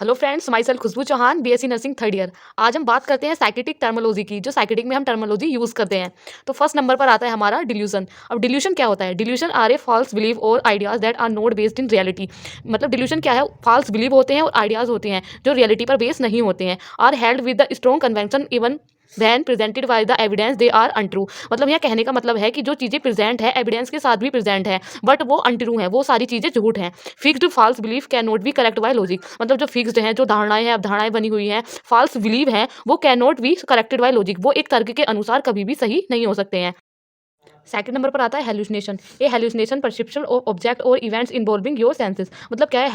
Hello friends, myself Khushbu Chauhan, BSc nursing third year. आज हम बात करते हैं साइकेटिक टर्मोलॉजी की, जो साइकेटिक में हम टर्मोलॉजी यूज़ करते हैं। तो फर्स्ट नंबर पर आता है हमारा डिल्यूजन। अब डिल्यूशन क्या होता है? Delusion are a false believe और ideas that are not based in reality. मतलब डिल्यूशन क्या है? फॉल्स बिलीव होते हैं और आइडियाज होते हैं जो रियलिटी पर बेस नहीं होते हैं। Are held with the strong convention even when presented by the evidence they are untrue. मतलब यह कहने का मतलब है कि जो चीज़ें प्रेजेंट है एविडेंस के साथ भी प्रेजेंट है, बट वो अनट्रू हैं, वो सारी चीज़ें झूठ हैं। Fixed false belief can not be correct by logic. मतलब जो फिक्स्ड हैं, जो धारणाएं हैं, अवधारणाएं बनी हुई हैं, फॉल्स बिलीव हैं, वो can not be corrected by logic. वो एक तर्क के अनुसार कभी भी सही नहीं हो सकते हैं। सेकंड नंबर पर आता है हेलुसिनेशन। ये हेलुसिनेशन परसेप्शन ऑफ ऑब्जेक्ट और इवेंट्स इन्वॉल्विंग योर सेंसेस। मतलब क्या है?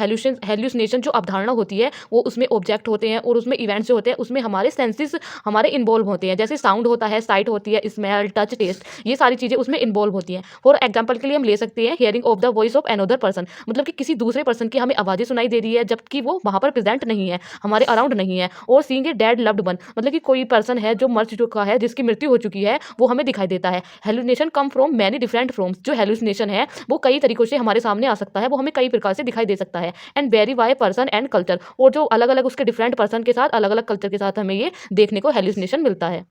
हेलुसिनेशन जो अवधारणा होती है वो उसमें ऑब्जेक्ट होते हैं और उसमें इवेंट्स जो होते हैं उसमें हमारे सेंसेस हमारे इन्वॉल्व होते हैं। जैसे साउंड होता है, साइट होती है, स्मेल, टच, टेस्ट, ये सारी चीज़ें उसमें इन्वॉल्व होती हैं। फॉर एग्जाम्पल के लिए हम ले सकते हैं hearing of the voice of another person. मतलब कि किसी दूसरे पर्सन की हमें आवाज़ें सुनाई दे रही है जबकि वो वहाँ पर प्रेजेंट नहीं है, हमारे अराउंड नहीं है। और seeing a dead loved one, मतलब कि कोई पर्सन है जो मर चुका है, जिसकी मृत्यु हो चुकी है, वो हमें दिखाई देता है। Hallucination come from many different firms. जो हेलुसिनेशन है वो कई तरीकों से हमारे सामने आ सकता है, वो हमें कई प्रकार से दिखाई दे सकता है। And very by person and culture. और जो अलग अलग उसके डिफरेंट पर्सन के साथ, अलग अलग कल्चर के साथ हमें ये देखने को हेलुसिनेशन मिलता है।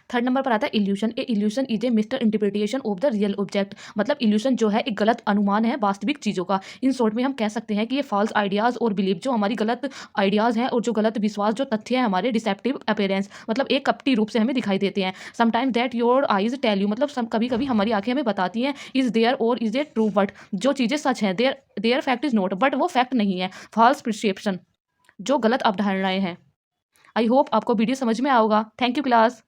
थर्ड नंबर पर आता है evolution. A evolution is a mister interpretation of the real object. मतलब इल्यूशन जो है एक गलत अनुमान है वास्तविक चीज़ों का। इन शॉर्ट में हम कह सकते हैं कि ये फॉल्स आइडियाज़ और बिलीव, जो हमारी गलत आइडियाज़ हैं और जो गलत विश्वास, जो तथ्य हैं हमारे, डिसेप्टिव अपेयरेंस, मतलब एक कपटी रूप से हमें दिखाई देते हैं। Sometimes that your eyes tell you, मतलब कभी कभी हमारी आंखें हमें बताती हैं इज देयर और इज ए ट्रू, बट जो चीज़ें सच हैं, there there fact is not, but वो फैक्ट नहीं है। फॉल्स प्रिस्क्रिप्शन, जो गलत अवधारणाएं हैं। आई होप आपको वीडियो समझ में आओगा। Thank you class.